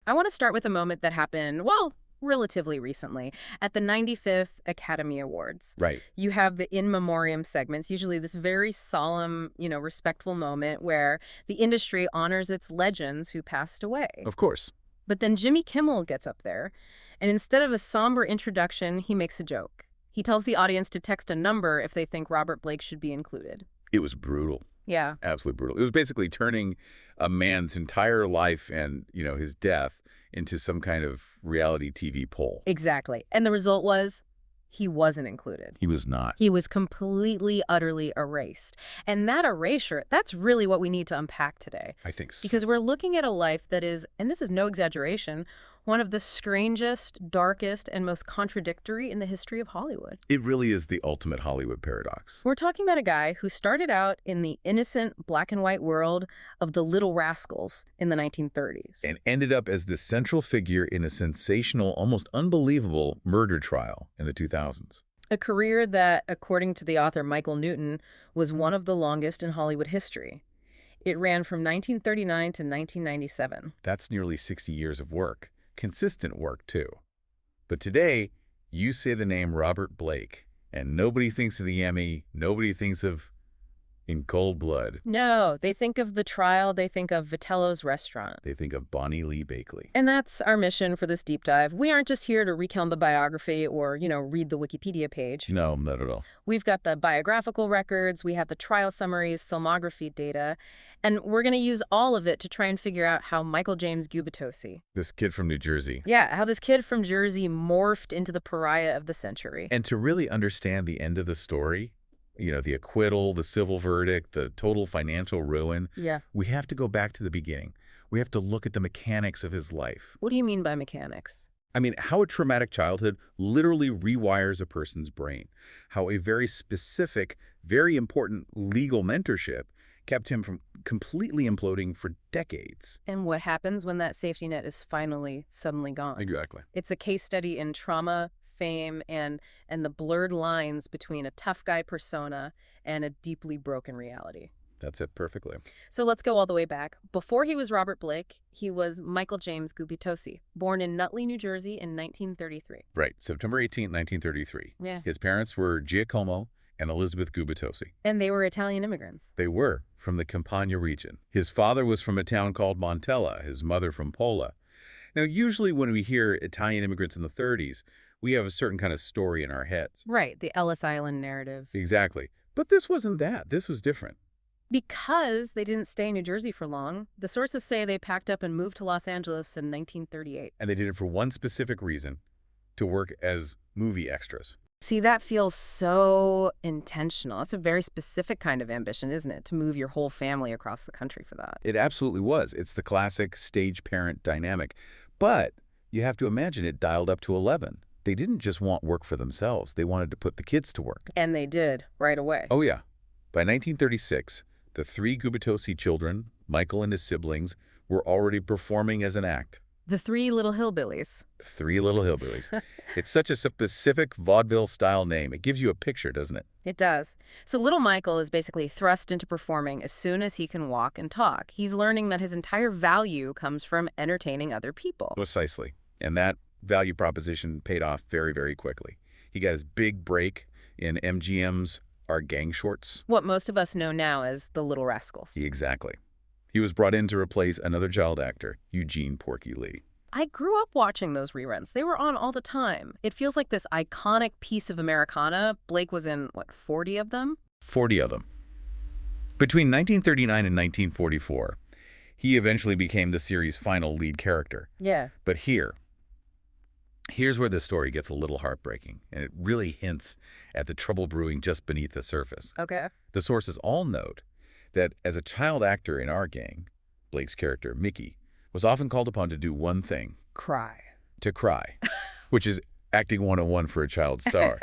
I want to start with a moment that happened, well, relatively recently, at the 95th Academy Awards. Right. You have the in memoriam segments, usually this very solemn, respectful moment where the industry honors its legends who passed away. Of course. But then Jimmy Kimmel gets up there, and instead of a somber introduction, he makes a joke. He tells the audience to text a number if they think Robert Blake should be included. It was brutal. Yeah. Absolutely brutal. It was basically turning a man's entire life and, his death into some kind of reality TV poll. Exactly. And the result was he wasn't included. He was not. He was completely, utterly erased. And that erasure, that's really what we need to unpack today. I think so. Because we're looking at a life that is, and this is no exaggeration, one of the strangest, darkest, and most contradictory in the history of Hollywood. It really is the ultimate Hollywood paradox. We're talking about a guy who started out in the innocent black and white world of the Little Rascals in the 1930s. And ended up as the central figure in a sensational, almost unbelievable murder trial in the 2000s. A career that, according to the author Michael Newton, was one of the longest in Hollywood history. It ran from 1939 to 1997. That's nearly 60 years of work. Consistent work, too. But today, you say the name Robert Blake, and nobody thinks of the Emmy, nobody thinks of In Cold Blood. No, they think of the trial, they think of Vitello's restaurant. They think of Bonny Lee Bakley. And that's our mission for this deep dive. We aren't just here to recount the biography or, read the Wikipedia page. No, not at all. We've got the biographical records, we have the trial summaries, filmography data, and we're going to use all of it to try and figure out how Michael James Gubitosi, This kid from New Jersey. yeah, how this kid from Jersey morphed into the pariah of the century. And to really understand the end of the story, the acquittal, the civil verdict, the total financial ruin, Yeah. we have to go back to the beginning. We have to look at the mechanics of his life. What do you mean by mechanics? I mean, how a traumatic childhood literally rewires a person's brain. How a very specific, very important legal mentorship kept him from completely imploding for decades. And what happens when that safety net is finally suddenly gone? Exactly. It's a case study in trauma, fame, and the blurred lines between a tough guy persona and a deeply broken reality. That's it perfectly. So let's go all the way back. Before he was Robert Blake, he was Michael James Gubitosi, born in Nutley, New Jersey in 1933. Right. September 18, 1933. Yeah. His parents were Giacomo and Elizabeth Gubitosi. And they were Italian immigrants. They were from the Campania region. His father was from a town called Montella, his mother from Pola. Now, usually when we hear Italian immigrants in the 30s, we have a certain kind of story in our heads. Right, the Ellis Island narrative. Exactly. But this wasn't that. This was different. Because they didn't stay in New Jersey for long, the sources say they packed up and moved to Los Angeles in 1938. And they did it for one specific reason, to work as movie extras. See, that feels so intentional. It's a very specific kind of ambition, isn't it? To move your whole family across the country for that. It absolutely was. It's the classic stage-parent dynamic. But you have to imagine it dialed up to 11. They didn't just want work for themselves. They wanted to put the kids to work. And they did, right away. Oh, yeah. By 1936, the three Gubitosi children, Michael and his siblings, were already performing as an act. The Three Little Hillbillies. Three Little Hillbillies. It's such a specific vaudeville-style name. It gives you a picture, doesn't it? It does. So little Michael is basically thrust into performing as soon as he can walk and talk. He's learning that his entire value comes from entertaining other people. Precisely. And that value proposition paid off very, very quickly. He got his big break in MGM's Our Gang Shorts. What most of us know now as the Little Rascals. Exactly. He was brought in to replace another child actor, Eugene Porky Lee. I grew up watching those reruns. They were on all the time. It feels like this iconic piece of Americana. Blake was in, 40 of them? 40 of them. Between 1939 and 1944, he eventually became the series' final lead character. Yeah. But here's where the story gets a little heartbreaking, and it really hints at the trouble brewing just beneath the surface. Okay. The sources all note that as a child actor in our gang, Blake's character, Mickey, was often called upon to do one thing. Cry. To cry, which is acting 101 for a child star,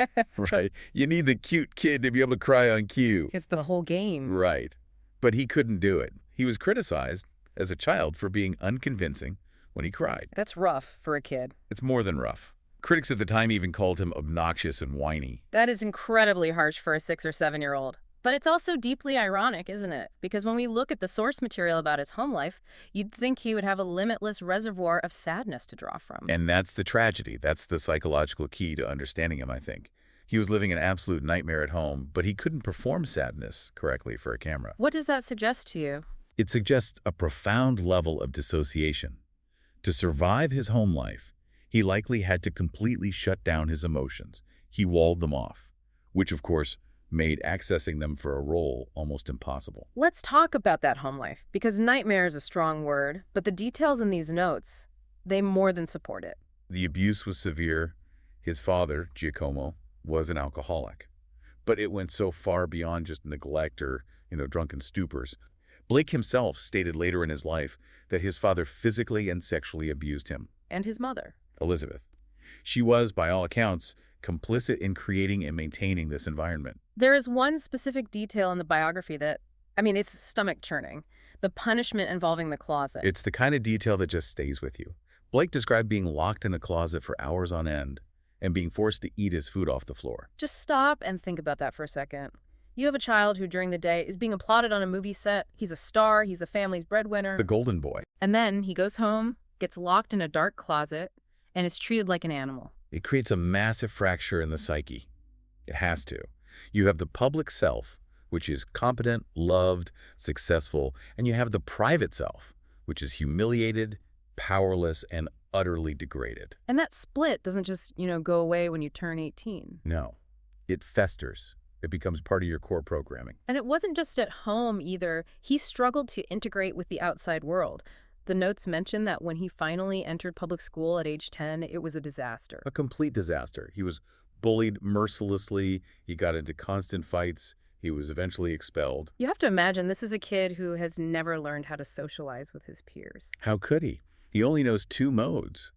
right? You need the cute kid to be able to cry on cue. It's the whole game. Right. But he couldn't do it. He was criticized as a child for being unconvincing when he cried. That's rough for a kid. It's more than rough. Critics at the time even called him obnoxious and whiny. That is incredibly harsh for a 6 or 7-year-old. But it's also deeply ironic, isn't it? Because when we look at the source material about his home life, you'd think he would have a limitless reservoir of sadness to draw from. And that's the tragedy. That's the psychological key to understanding him, I think. He was living an absolute nightmare at home, but he couldn't perform sadness correctly for a camera. What does that suggest to you? It suggests a profound level of dissociation. To survive his home life, he likely had to completely shut down his emotions. He walled them off, which, of course, made accessing them for a role almost impossible. Let's talk about that home life, because nightmare is a strong word, but the details in these notes, they more than support it. The abuse was severe. His father, Giacomo, was an alcoholic. But it went so far beyond just neglect or, drunken stupors. Blake himself stated later in his life that his father physically and sexually abused him. And his mother, Elizabeth. She was, by all accounts, complicit in creating and maintaining this environment. There is one specific detail in the biography that, it's stomach-churning. The punishment involving the closet. It's the kind of detail that just stays with you. Blake described being locked in a closet for hours on end and being forced to eat his food off the floor. Just stop and think about that for a second. You have a child who during the day is being applauded on a movie set. He's a star. He's the family's breadwinner. The golden boy. And then he goes home, gets locked in a dark closet, and is treated like an animal. It creates a massive fracture in the psyche. It has to. You have the public self, which is competent, loved, successful, and you have the private self, which is humiliated, powerless, and utterly degraded. And that split doesn't just, go away when you turn 18. No. It festers. It becomes part of your core programming. And it wasn't just at home either. He struggled to integrate with the outside world. The notes mention that when he finally entered public school at age 10, it was a disaster. A complete disaster. He was bullied mercilessly. He got into constant fights. He was eventually expelled. You have to imagine this is a kid who has never learned how to socialize with his peers. How could he? He only knows two modes: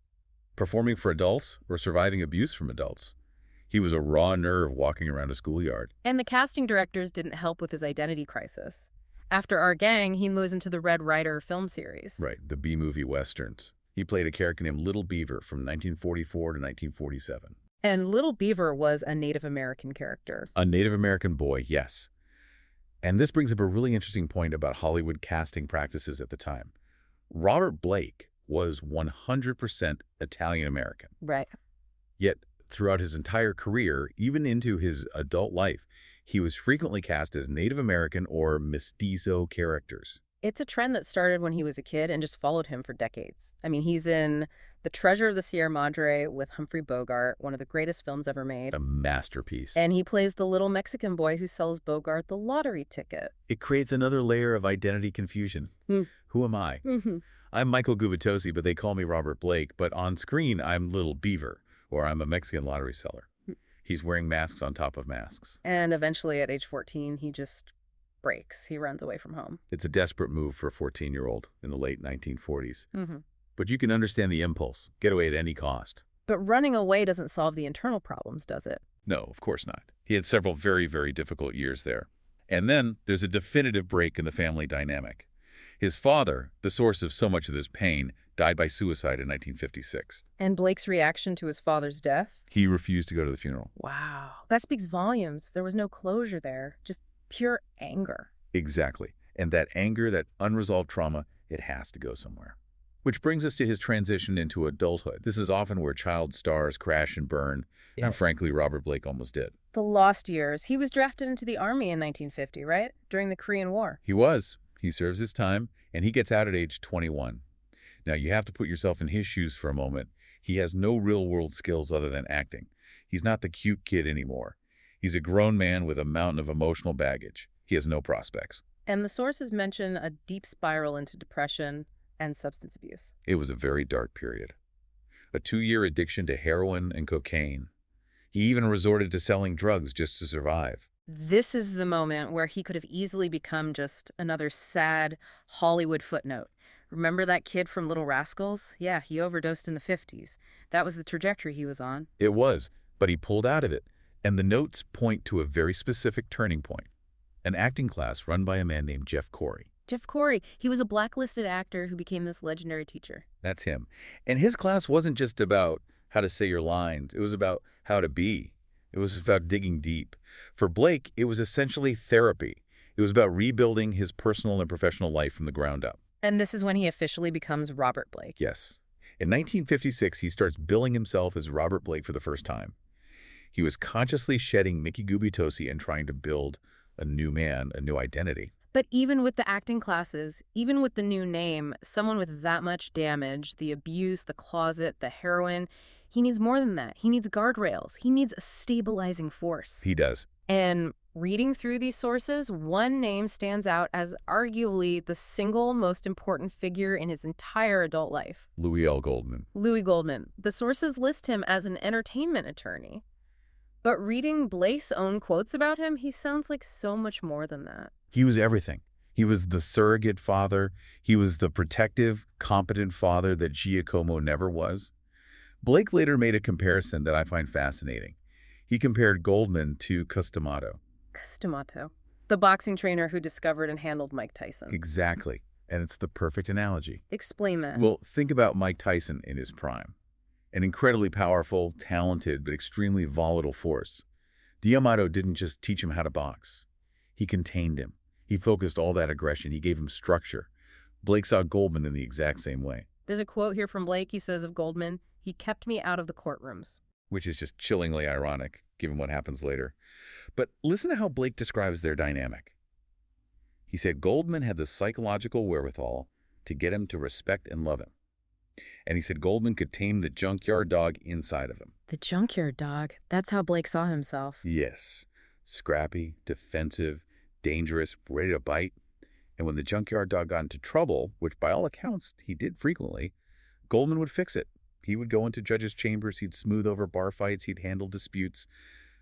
performing for adults or surviving abuse from adults. He was a raw nerve walking around a schoolyard. And the casting directors didn't help with his identity crisis. After Our Gang, he moves into the Red Ryder film series. Right, the B-movie westerns. He played a character named Little Beaver from 1944 to 1947. And Little Beaver was a Native American character. A Native American boy, yes. And this brings up a really interesting point about Hollywood casting practices at the time. Robert Blake was 100% Italian-American. Right. Yet, throughout his entire career, even into his adult life, he was frequently cast as Native American or mestizo characters. It's a trend that started when he was a kid and just followed him for decades. He's in The Treasure of the Sierra Madre with Humphrey Bogart, one of the greatest films ever made. A masterpiece. And he plays the little Mexican boy who sells Bogart the lottery ticket. It creates another layer of identity confusion. Who am I? I'm Michael Gubitosi, but they call me Robert Blake. But on screen, I'm Little Beaver, or I'm a Mexican lottery seller. He's wearing masks on top of masks. And eventually, at age 14, he just breaks. He runs away from home. It's a desperate move for a 14-year-old in the late 1940s. But you can understand the impulse. Get away at any cost. But running away doesn't solve the internal problems, does it? No, of course not. He had several very, very difficult years there. And then there's a definitive break in the family dynamic. His father, the source of so much of this pain, died by suicide in 1956. And Blake's reaction to his father's death? He refused to go to the funeral. Wow. That speaks volumes. There was no closure there. Just pure anger. Exactly. And that anger, that unresolved trauma, it has to go somewhere. Which brings us to his transition into adulthood. This is often where child stars crash and burn. Yeah. And frankly, Robert Blake almost did. The lost years. He was drafted into the Army in 1950, right? During the Korean War. He was. He serves his time, and he gets out at age 21. Now, you have to put yourself in his shoes for a moment. He has no real-world skills other than acting. He's not the cute kid anymore. He's a grown man with a mountain of emotional baggage. He has no prospects. And the sources mention a deep spiral into depression and substance abuse. It was a very dark period. A 2-year addiction to heroin and cocaine. He even resorted to selling drugs just to survive. This is the moment where he could have easily become just another sad Hollywood footnote. Remember that kid from Little Rascals? Yeah, he overdosed in the 50s. That was the trajectory he was on. It was, but he pulled out of it. And the notes point to a very specific turning point. An acting class run by a man named Jeff Corey. Jeff Corey, he was a blacklisted actor who became this legendary teacher. That's him. And his class wasn't just about how to say your lines. It was about how to be, It was about digging deep. For Blake, it was essentially therapy. It was about rebuilding his personal and professional life from the ground up. And this is when he officially becomes Robert Blake. Yes. In 1956, he starts billing himself as Robert Blake for the first time. He was consciously shedding Mickey Gubitosi and trying to build a new man, a new identity. But even with the acting classes, even with the new name, someone with that much damage, the abuse, the closet, the heroin, he needs more than that. He needs guardrails. He needs a stabilizing force. He does. And reading through these sources, one name stands out as arguably the single most important figure in his entire adult life. Louis L. Goldman. Louis Goldman. The sources list him as an entertainment attorney. But reading Blake's own quotes about him, he sounds like so much more than that. He was everything. He was the surrogate father. He was the protective, competent father that Giacomo never was. Blake later made a comparison that I find fascinating. He compared Goldman to Customato. Customato. The boxing trainer who discovered and handled Mike Tyson. Exactly. And it's the perfect analogy. Explain that. Well, think about Mike Tyson in his prime. An incredibly powerful, talented, but extremely volatile force. D'Amato didn't just teach him how to box. He contained him. He focused all that aggression. He gave him structure. Blake saw Goldman in the exact same way. There's a quote here from Blake. He says of Goldman, "He kept me out of the courtrooms." Which is just chillingly ironic, given what happens later. But listen to how Blake describes their dynamic. He said Goldman had the psychological wherewithal to get him to respect and love him. And he said Goldman could tame the junkyard dog inside of him. The junkyard dog. That's how Blake saw himself. Yes. Scrappy, defensive, dangerous, ready to bite. And when the junkyard dog got into trouble, which by all accounts he did frequently, Goldman would fix it. He would go into judges' chambers, he'd smooth over bar fights, he'd handle disputes.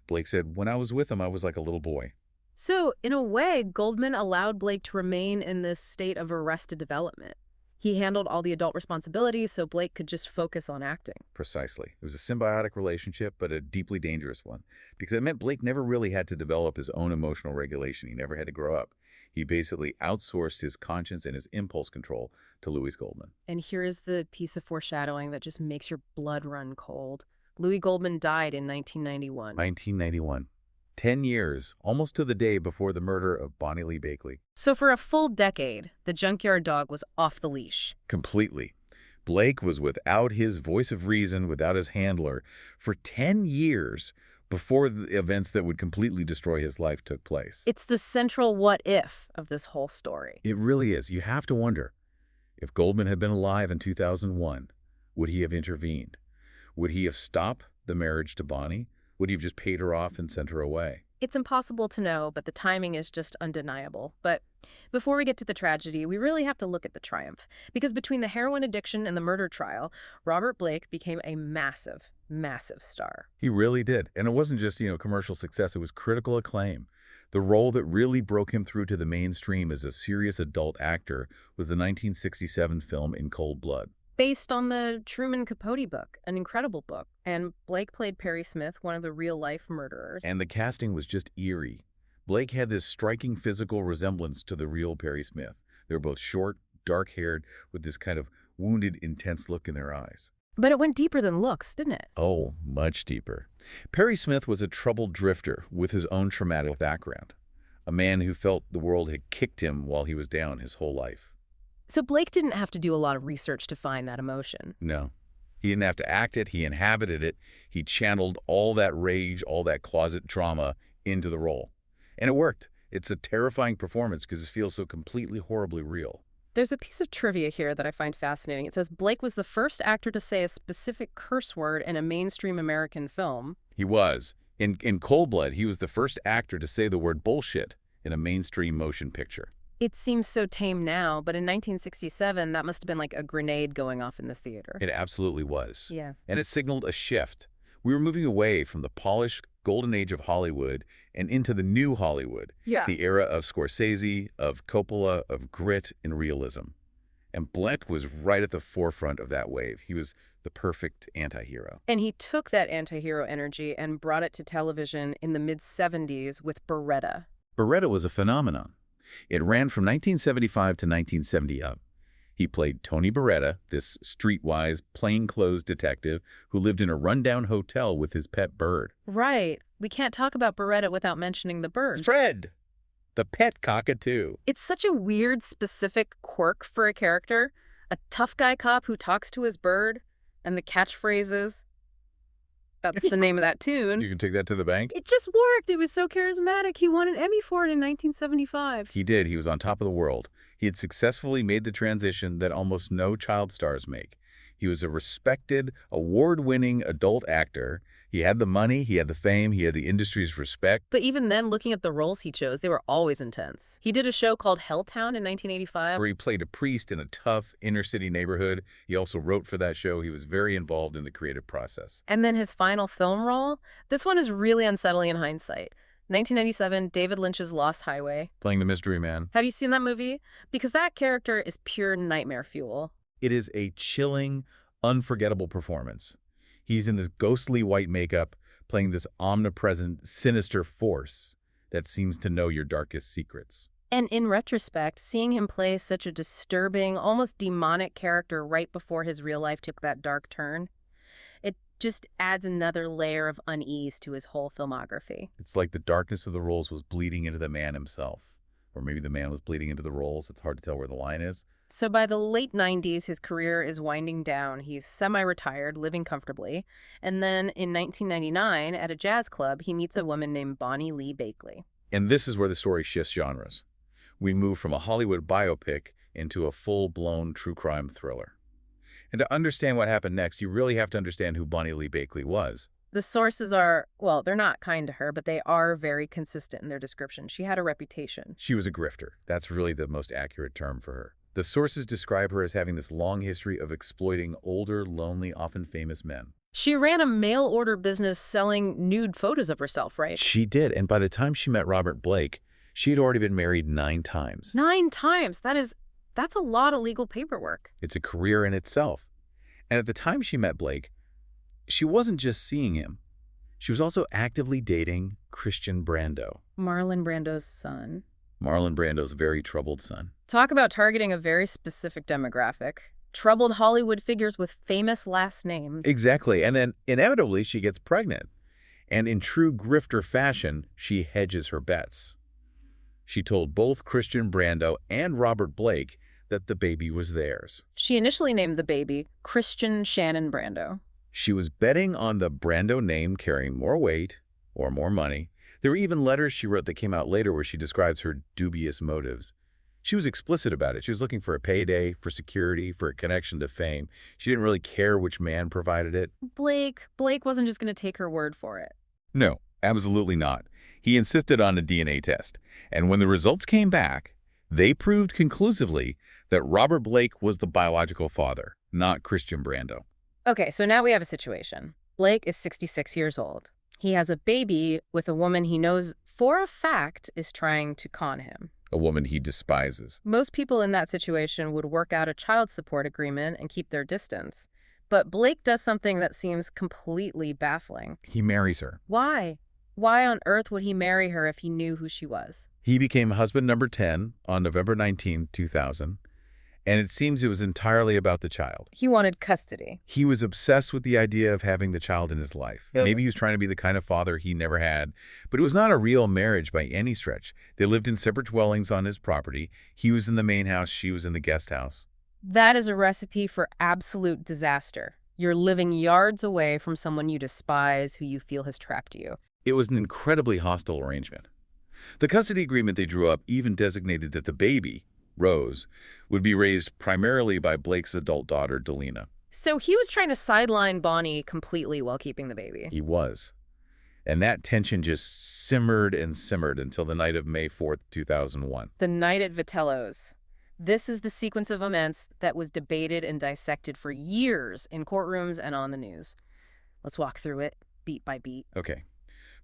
Blake said, when I was with him, I was like a little boy. So, in a way, Goldman allowed Blake to remain in this state of arrested development. He handled all the adult responsibilities so Blake could just focus on acting. Precisely. It was a symbiotic relationship, but a deeply dangerous one, because it meant Blake never really had to develop his own emotional regulation. He never had to grow up. He basically outsourced his conscience and his impulse control to Louis Goldman. And here's the piece of foreshadowing that just makes your blood run cold. Louis Goldman died in 1991. 1991. 10 years, almost to the day before the murder of Bonny Lee Bakley. So for a full decade, the junkyard dog was off the leash. Completely. Blake was without his voice of reason, without his handler, for 10 years before the events that would completely destroy his life took place. It's the central what if of this whole story. It really is. You have to wonder, if Goldman had been alive in 2001, would he have intervened? Would he have stopped the marriage to Bonnie? Would he have just paid her off and sent her away? It's impossible to know, but the timing is just undeniable. But before we get to the tragedy, we really have to look at the triumph. Because between the heroin addiction and the murder trial, Robert Blake became a massive, massive star. He really did. And it wasn't just, commercial success. It was critical acclaim. The role that really broke him through to the mainstream as a serious adult actor was the 1967 film In Cold Blood. Based on the Truman Capote book, an incredible book. And Blake played Perry Smith, one of the real-life murderers. And the casting was just eerie. Blake had this striking physical resemblance to the real Perry Smith. They were both short, dark-haired, with this kind of wounded, intense look in their eyes. But it went deeper than looks, didn't it? Oh, much deeper. Perry Smith was a troubled drifter with his own traumatic background. A man who felt the world had kicked him while he was down his whole life. So Blake didn't have to do a lot of research to find that emotion. No. He didn't have to act it. He inhabited it. He channeled all that rage, all that closet trauma into the role. And it worked. It's a terrifying performance because it feels so completely horribly real. There's a piece of trivia here that I find fascinating. It says Blake was the first actor to say a specific curse word in a mainstream American film. He was. In Cold Blood, he was the first actor to say the word bullshit in a mainstream motion picture. It seems so tame now, but in 1967, that must have been like a grenade going off in the theater. It absolutely was. Yeah. And it signaled a shift. We were moving away from the polished golden age of Hollywood and into the new Hollywood. Yeah. The era of Scorsese, of Coppola, of grit and realism. And Blake was right at the forefront of that wave. He was the perfect anti-hero. And he took that anti-hero energy and brought it to television in the mid-70s with Baretta. Baretta was a phenomenon. It ran from 1975 to 1970 up. He played Tony Baretta, this streetwise, plainclothes detective who lived in a rundown hotel with his pet bird. Right. We can't talk about Baretta without mentioning the bird. Fred, the pet cockatoo. It's such a weird, specific quirk for a character. A tough guy cop who talks to his bird, and the catchphrases. That's the name of that tune. You can take that to the bank? It just worked. It was so charismatic. He won an Emmy for it in 1975. He did. He was on top of the world. He had successfully made the transition that almost no child stars make. He was a respected, award-winning adult actor. He had the money, he had the fame, he had the industry's respect. But even then, looking at the roles he chose, they were always intense. He did a show called Helltown in 1985. Where he played a priest in a tough inner-city neighborhood. He also wrote for that show. He was very involved in the creative process. And then his final film role? This one is really unsettling in hindsight. 1997, David Lynch's Lost Highway. Playing the mystery man. Have you seen that movie? Because that character is pure nightmare fuel. It is a chilling, unforgettable performance. He's in this ghostly white makeup, playing this omnipresent, sinister force that seems to know your darkest secrets. And in retrospect, seeing him play such a disturbing, almost demonic character right before his real life took that dark turn, it just adds another layer of unease to his whole filmography. It's like the darkness of the roles was bleeding into the man himself. Or maybe the man was bleeding into the roles. It's hard to tell where the line is. So by the late 90s, his career is winding down. He's semi-retired, living comfortably. And then in 1999, at a jazz club, he meets a woman named Bonny Lee Bakley. And this is where the story shifts genres. We move from a Hollywood biopic into a full-blown true crime thriller. And to understand what happened next, you really have to understand who Bonny Lee Bakley was. The sources are, well, they're not kind to her, but they are very consistent in their description. She had a reputation. She was a grifter. That's really the most accurate term for her. The sources describe her as having this long history of exploiting older, lonely, often famous men. She ran a mail-order business selling nude photos of herself, right? She did, and by the time she met Robert Blake, she had already been married 9 times. 9 times? That's a lot of legal paperwork. It's a career in itself. And at the time she met Blake, she wasn't just seeing him. She was also actively dating Christian Brando. Marlon Brando's son. Marlon Brando's very troubled son. Talk about targeting a very specific demographic. Troubled Hollywood figures with famous last names. Exactly. And then inevitably she gets pregnant. And in true grifter fashion, she hedges her bets. She told both Christian Brando and Robert Blake that the baby was theirs. She initially named the baby Christian Shannon Brando. She was betting on the Brando name carrying more weight or more money. There were even letters she wrote that came out later where she describes her dubious motives. She was explicit about it. She was looking for a payday, for security, for a connection to fame. She didn't really care which man provided it. Blake wasn't just going to take her word for it. No, absolutely not. He insisted on a DNA test. And when the results came back, they proved conclusively that Robert Blake was the biological father, not Christian Brando. Okay, so now we have a situation. Blake is 66 years old. He has a baby with a woman he knows for a fact is trying to con him. A woman he despises. Most people in that situation would work out a child support agreement and keep their distance. But Blake does something that seems completely baffling. He marries her. Why? Why on earth would he marry her if he knew who she was? He became husband number 10 on November 19, 2000. And it seems it was entirely about the child. He wanted custody. He was obsessed with the idea of having the child in his life. Maybe he was trying to be the kind of father he never had. But it was not a real marriage by any stretch. They lived in separate dwellings on his property. He was in the main house. She was in the guest house. That is a recipe for absolute disaster. You're living yards away from someone you despise, who you feel has trapped you. It was an incredibly hostile arrangement. The custody agreement they drew up even designated that the baby, Rose, would be raised primarily by Blake's adult daughter, Delina. So he was trying to sideline Bonnie completely while keeping the baby. He was. And that tension just simmered and simmered until the night of May 4th, 2001. The night at Vitello's. This is the sequence of events that was debated and dissected for years in courtrooms and on the news. Let's walk through it, beat by beat. Okay.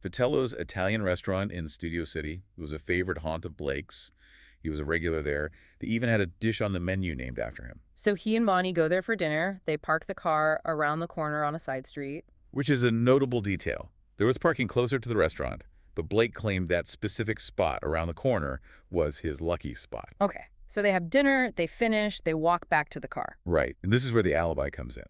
Vitello's Italian restaurant in Studio City was a favorite haunt of Blake's. He was a regular there. They even had a dish on the menu named after him. So he and Bonnie go there for dinner. They park the car around the corner on a side street. Which is a notable detail. There was parking closer to the restaurant, but Blake claimed that specific spot around the corner was his lucky spot. Okay, so they have dinner, they finish, they walk back to the car. Right, and this is where the alibi comes in.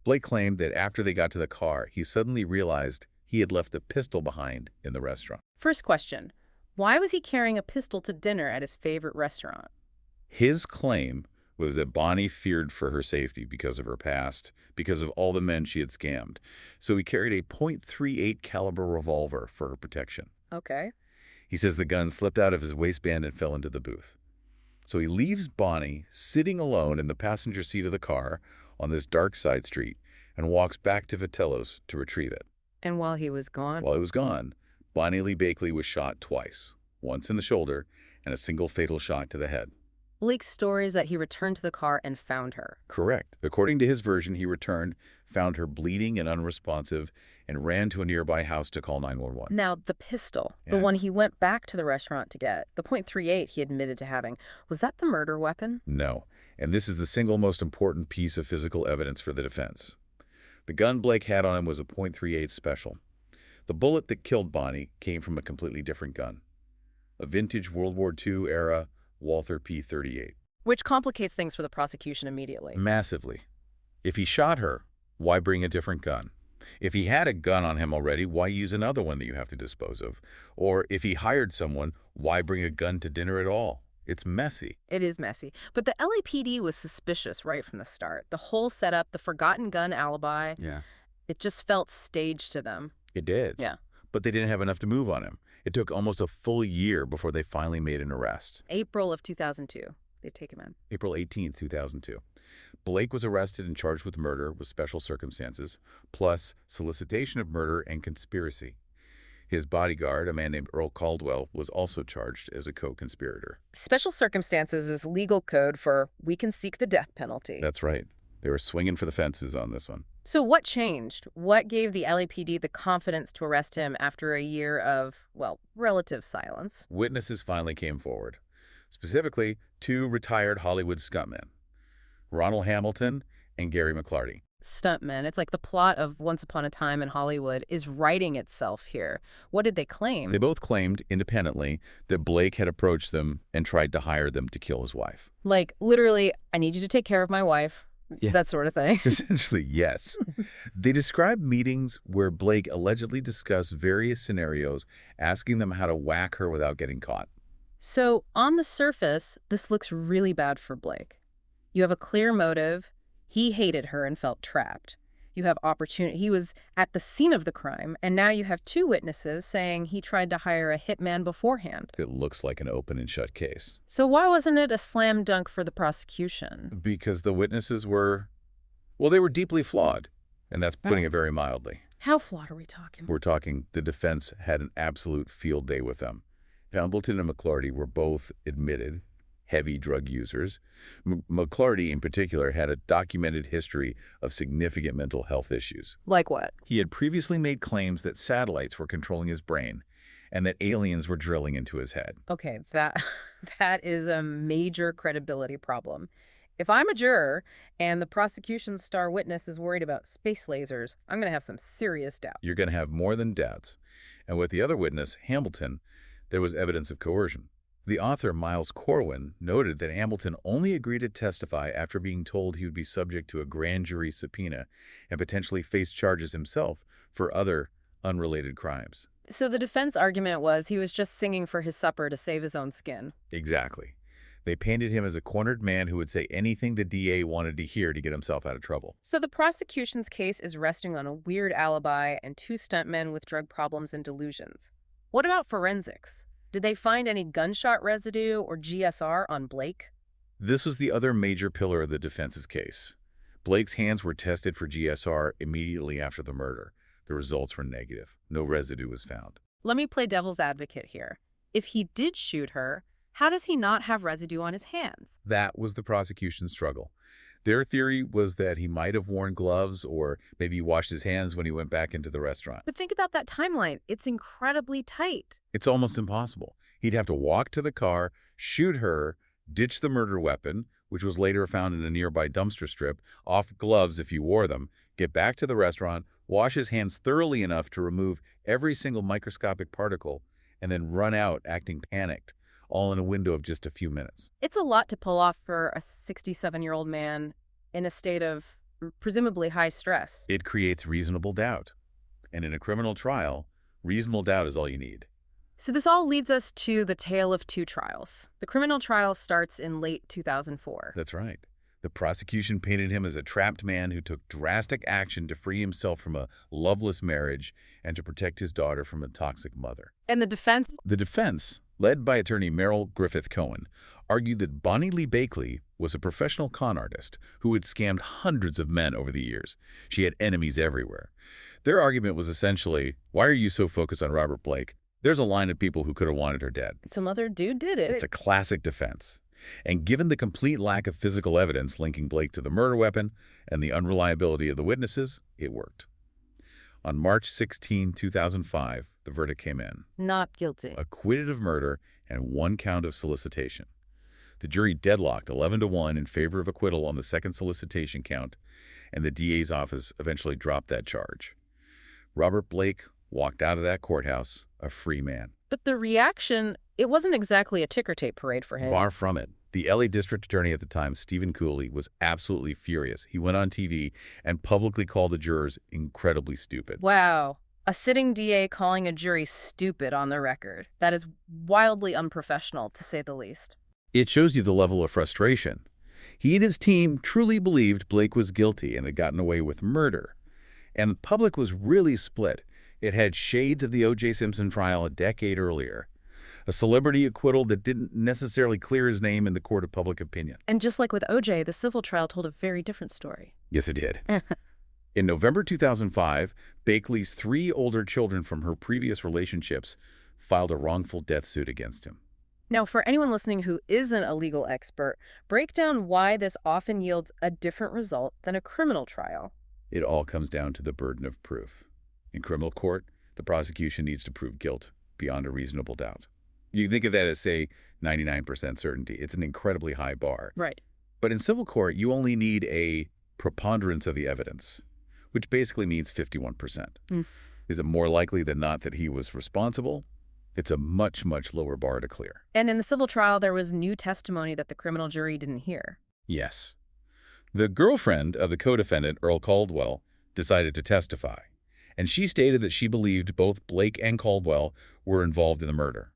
Blake claimed that after they got to the car, he suddenly realized he had left a pistol behind in the restaurant. First question, why was he carrying a pistol to dinner at his favorite restaurant? His claim was that Bonnie feared for her safety because of her past, because of all the men she had scammed. So he carried a .38 caliber revolver for her protection. Okay. He says the gun slipped out of his waistband and fell into the booth. So he leaves Bonnie sitting alone in the passenger seat of the car on this dark side street and walks back to Vitello's to retrieve it. And while he was gone? While he was gone, Bonny Lee Bakley was shot twice, once in the shoulder and a single fatal shot to the head. Blake's story is that he returned to the car and found her. Correct. According to his version, he returned, found her bleeding and unresponsive, and ran to a nearby house to call 911. Now, the pistol, the one he went back to the restaurant to get, the .38 he admitted to having, was that the murder weapon? No. And this is the single most important piece of physical evidence for the defense. The gun Blake had on him was a .38 special. The bullet that killed Bonnie came from a completely different gun. A vintage World War II era Walther P-38. Which complicates things for the prosecution immediately. Massively. If he shot her, why bring a different gun? If he had a gun on him already, why use another one that you have to dispose of? Or if he hired someone, why bring a gun to dinner at all? It's messy. It is messy. But the LAPD was suspicious right from the start. The whole setup, the forgotten gun alibi, Yeah. it just felt staged to them. It did. Yeah. But they didn't have enough to move on him. It took almost a full year before they finally made an arrest. April of 2002, they take him in. April 18th, 2002. Blake was arrested and charged with murder with special circumstances, plus solicitation of murder and conspiracy. His bodyguard, a man named Earl Caldwell, was also charged as a co-conspirator. Special circumstances is legal code for we can seek the death penalty. That's right. They were swinging for the fences on this one. So what changed? What gave the LAPD the confidence to arrest him after a year of, well, relative silence? Witnesses finally came forward. Specifically, two retired Hollywood stuntmen, Ronald Hamilton and Gary McClarty. Stuntmen. It's like the plot of Once Upon a Time in Hollywood is writing itself here. What did they claim? They both claimed independently that Blake had approached them and tried to hire them to kill his wife. Like, literally, I need you to take care of my wife. Yeah. That sort of thing. Essentially, yes. They described meetings where Blake allegedly discussed various scenarios, asking them how to whack her without getting caught. So, on the surface, this looks really bad for Blake. You have a clear motive. He hated her and felt trapped. You have opportunity. He was at the scene of the crime, and now you have two witnesses saying he tried to hire a hitman beforehand. It looks like an open and shut case. So why wasn't it a slam dunk for the prosecution? Because the witnesses were, well, they were deeply flawed, and that's putting it very mildly. How flawed are we talking? We're talking the defense had an absolute field day with them. Hamilton and McClarty were both admitted heavy drug users. McClarty, in particular, had a documented history of significant mental health issues. Like what? He had previously made claims that satellites were controlling his brain and that aliens were drilling into his head. Okay, that is a major credibility problem. If I'm a juror and the prosecution's star witness is worried about space lasers, I'm going to have some serious doubt. You're going to have more than doubts. And with the other witness, Hamilton, there was evidence of coercion. The author, Miles Corwin, noted that Hamilton only agreed to testify after being told he would be subject to a grand jury subpoena and potentially face charges himself for other unrelated crimes. So the defense argument was he was just singing for his supper to save his own skin. Exactly. They painted him as a cornered man who would say anything the DA wanted to hear to get himself out of trouble. So the prosecution's case is resting on a weird alibi and two stuntmen with drug problems and delusions. What about forensics? Did they find any gunshot residue or GSR on Blake? This was the other major pillar of the defense's case. Blake's hands were tested for GSR immediately after the murder. The results were negative. No residue was found. Let me play devil's advocate here. If he did shoot her, how does he not have residue on his hands? That was the prosecution's struggle. Their theory was that he might have worn gloves or maybe washed his hands when he went back into the restaurant. But think about that timeline. It's incredibly tight. It's almost impossible. He'd have to walk to the car, shoot her, ditch the murder weapon, which was later found in a nearby dumpster strip, off gloves if he wore them, get back to the restaurant, wash his hands thoroughly enough to remove every single microscopic particle, and then run out acting panicked, all in a window of just a few minutes. It's a lot to pull off for a 67-year-old man in a state of presumably high stress. It creates reasonable doubt. And in a criminal trial, reasonable doubt is all you need. So this all leads us to the tale of two trials. The criminal trial starts in late 2004. That's right. The prosecution painted him as a trapped man who took drastic action to free himself from a loveless marriage and to protect his daughter from a toxic mother. And the defense? The defense, led by attorney Merrill Griffith Cohen, argued that Bonny Lee Bakley was a professional con artist who had scammed hundreds of men over the years. She had enemies everywhere. Their argument was essentially, why are you so focused on Robert Blake? There's a line of people who could have wanted her dead. Some other dude did it. It's a classic defense. And given the complete lack of physical evidence linking Blake to the murder weapon and the unreliability of the witnesses, it worked. On March 16, 2005, the verdict came in. Not guilty. Acquitted of murder and 1 count of solicitation. The jury deadlocked 11-1 in favor of acquittal on the second solicitation count, and the DA's office eventually dropped that charge. Robert Blake walked out of that courthouse a free man. But the reaction, it wasn't exactly a ticker tape parade for him. Far from it. The LA district attorney at the time, Stephen Cooley, was absolutely furious. He went on TV and publicly called the jurors incredibly stupid. Wow. A sitting DA calling a jury stupid on the record. That is wildly unprofessional, to say the least. It shows you the level of frustration. He and his team truly believed Blake was guilty and had gotten away with murder. And the public was really split. It had shades of the O.J. Simpson trial a decade earlier. A celebrity acquittal that didn't necessarily clear his name in the court of public opinion. And just like with O.J., the civil trial told a very different story. Yes, it did. In November 2005, Bakley's 3 older children from her previous relationships filed a wrongful death suit against him. Now, for anyone listening who isn't a legal expert, break down why this often yields a different result than a criminal trial. It all comes down to the burden of proof. In criminal court, the prosecution needs to prove guilt beyond a reasonable doubt. You think of that as, say, 99% certainty. It's an incredibly high bar. Right. But in civil court, you only need a preponderance of the evidence, which basically means 51%. Is it more likely than not that he was responsible? It's a much, much lower bar to clear. And in the civil trial, there was new testimony that the criminal jury didn't hear. Yes. The girlfriend of the co-defendant, Earl Caldwell, decided to testify, and she stated that she believed both Blake and Caldwell were involved in the murder.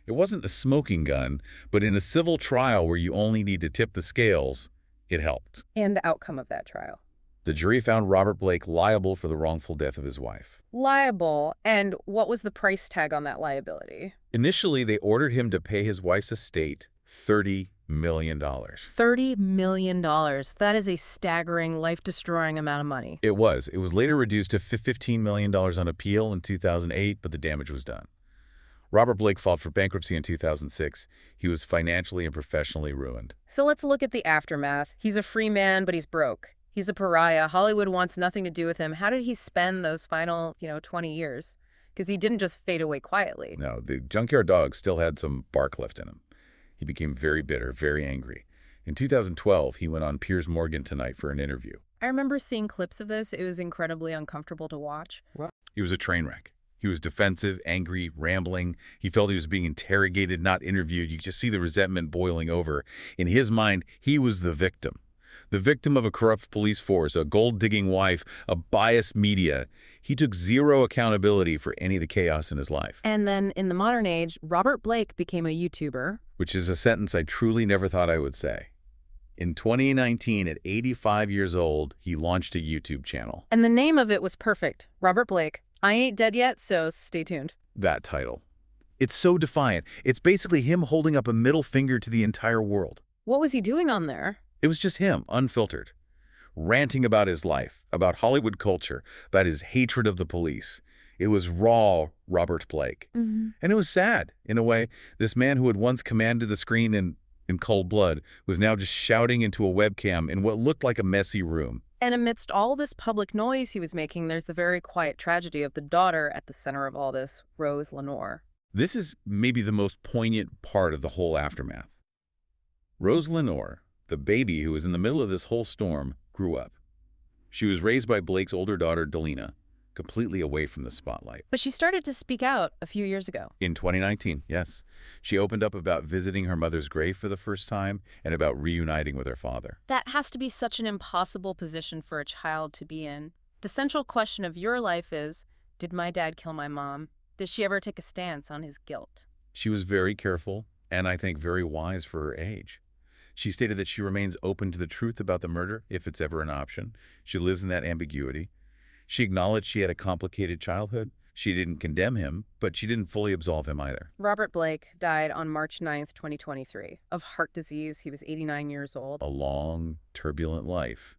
It wasn't a smoking gun, but in a civil trial where you only need to tip the scales, it helped. And the outcome of that trial. The jury found Robert Blake liable for the wrongful death of his wife. Liable. And what was the price tag on that liability? Initially, they ordered him to pay his wife's estate $30 million. $30 million. That is a staggering, life-destroying amount of money. It was. It was later reduced to $15 million on appeal in 2008, but the damage was done. Robert Blake filed for bankruptcy in 2006. He was financially and professionally ruined. So let's look at the aftermath. He's a free man, but he's broke. He's a pariah. Hollywood wants nothing to do with him. How did he spend those final, 20 years? Because he didn't just fade away quietly. No, the junkyard dog still had some bark left in him. He became very bitter, very angry. In 2012, he went on Piers Morgan Tonight for an interview. I remember seeing clips of this. It was incredibly uncomfortable to watch. He was a train wreck. He was defensive, angry, rambling. He felt he was being interrogated, not interviewed. You just see the resentment boiling over. In his mind, he was the victim. The victim of a corrupt police force, a gold-digging wife, a biased media. He took zero accountability for any of the chaos in his life. And then in the modern age, Robert Blake became a YouTuber. Which is a sentence I truly never thought I would say. In 2019, at 85 years old, he launched a YouTube channel. And the name of it was perfect. Robert Blake. I ain't dead yet, so stay tuned. That title. It's so defiant. It's basically him holding up a middle finger to the entire world. What was he doing on there? It was just him, unfiltered, ranting about his life, about Hollywood culture, about his hatred of the police. It was raw Robert Blake. And it was sad, in a way. This man who had once commanded the screen in cold blood was now just shouting into a webcam in what looked like a messy room. And amidst all this public noise he was making, there's the very quiet tragedy of the daughter at the center of all this, Rose Lenore. This is maybe the most poignant part of the whole aftermath. Rose Lenore, the baby who was in the middle of this whole storm, grew up. She was raised by Blake's older daughter, Delina, completely away from the spotlight. But she started to speak out a few years ago. In 2019, yes. She opened up about visiting her mother's grave for the first time and about reuniting with her father. That has to be such an impossible position for a child to be in. the central question of your life is, did my dad kill my mom? Does she ever take a stance on his guilt? She was very careful and I think very wise for her age. She stated that she remains open to the truth about the murder if it's ever an option. She lives in that ambiguity. She acknowledged she had a complicated childhood. She didn't condemn him, but she didn't fully absolve him either. Robert Blake died on March 9th, 2023, of heart disease. He was 89 years old. A long, turbulent life.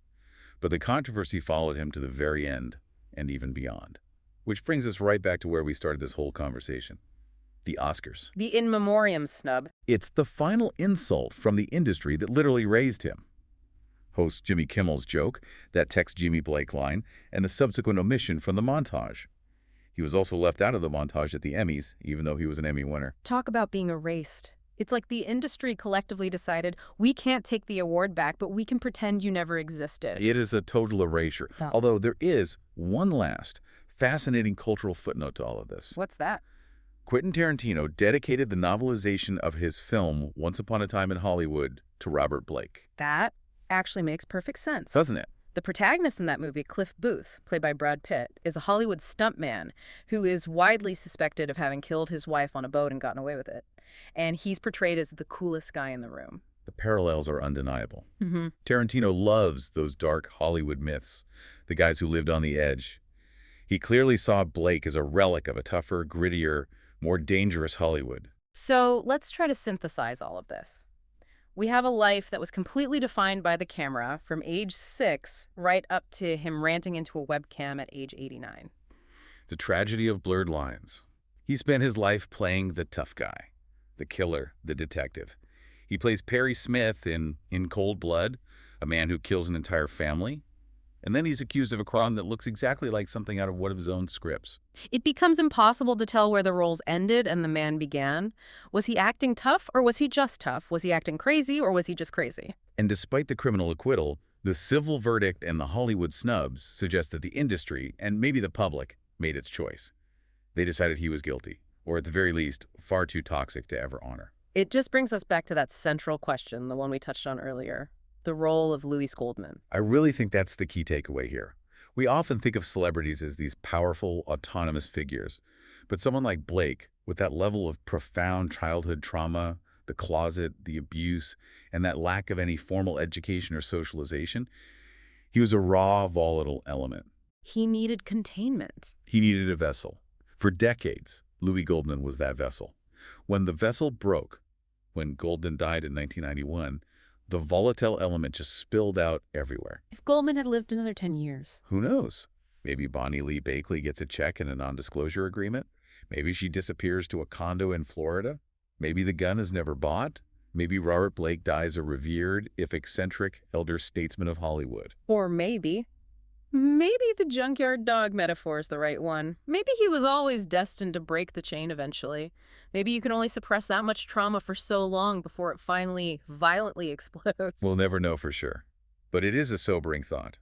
But the controversy followed him to the very end and even beyond. Which brings us right back to where we started this whole conversation. The Oscars. The in memoriam snub. It's the final insult from the industry that literally raised him. Host Jimmy Kimmel's joke, that text Jimmy Blake line, and the subsequent omission from the montage. He was also left out of the montage at the Emmys, even though he was an Emmy winner. Talk about being erased. It's like the industry collectively decided, we can't take the award back, but we can pretend you never existed. It is a total erasure. Oh. Although there is one last fascinating cultural footnote to all of this. What's that? Quentin Tarantino dedicated the novelization of his film Once Upon a Time in Hollywood to Robert Blake. That actually makes perfect sense. Doesn't it? The protagonist in that movie, Cliff Booth, played by Brad Pitt, is a Hollywood stuntman who is widely suspected of having killed his wife on a boat and gotten away with it. And he's portrayed as the coolest guy in the room. The parallels are undeniable. Mm-hmm. Tarantino loves those dark Hollywood myths, the guys who lived on the edge. He clearly saw Blake as a relic of a tougher, grittier, more dangerous Hollywood. So let's try to synthesize all of this. We have a life that was completely defined by the camera from age 6 right up to him ranting into a webcam at age 89. The tragedy of blurred lines. He spent his life playing the tough guy, the killer, the detective. He plays Perry Smith in Cold Blood, a man who kills an entire family. And then he's accused of a crime that looks exactly like something out of one of his own scripts. It becomes impossible to tell where the roles ended and the man began. Was he acting tough or was he just tough? Was he acting crazy or was he just crazy? And despite the criminal acquittal, the civil verdict and the Hollywood snubs suggest that the industry, and maybe the public, made its choice. They decided he was guilty, or at the very least, far too toxic to ever honor. It just brings us back to that central question, the one we touched on earlier. The role of Louis Goldman. I really think that's the key takeaway here. We often think of celebrities as these powerful, autonomous figures. But someone like Blake, with that level of profound childhood trauma, the closet, the abuse, and that lack of any formal education or socialization, he was a raw, volatile element. He needed containment. He needed a vessel. For decades, Louis Goldman was that vessel. When the vessel broke, when Goldman died in 1991, the volatile element just spilled out everywhere. If Goldman had lived another 10 years. Who knows? Maybe Bonny Lee Bakley gets a check and a non-disclosure agreement. Maybe she disappears to a condo in Florida. Maybe the gun is never bought. Maybe Robert Blake dies a revered, if eccentric, elder statesman of Hollywood. Or maybe the junkyard dog metaphor is the right one. Maybe he was always destined to break the chain eventually. Maybe you can only suppress that much trauma for so long before it finally violently explodes. We'll never know for sure. But it is a sobering thought.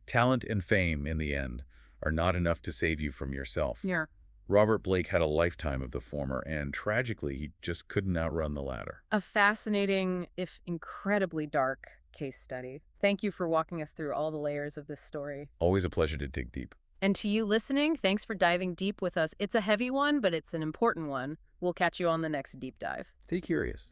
Talent and fame, in the end, are not enough to save you from yourself. Yeah. Robert Blake had a lifetime of the former, and tragically, he just couldn't outrun the latter. A fascinating, if incredibly dark, case study. Thank you for walking us through all the layers of this story. Always a pleasure to dig deep. And to you listening, thanks for diving deep with us. It's a heavy one, but it's an important one. We'll catch you on the next deep dive. Stay curious.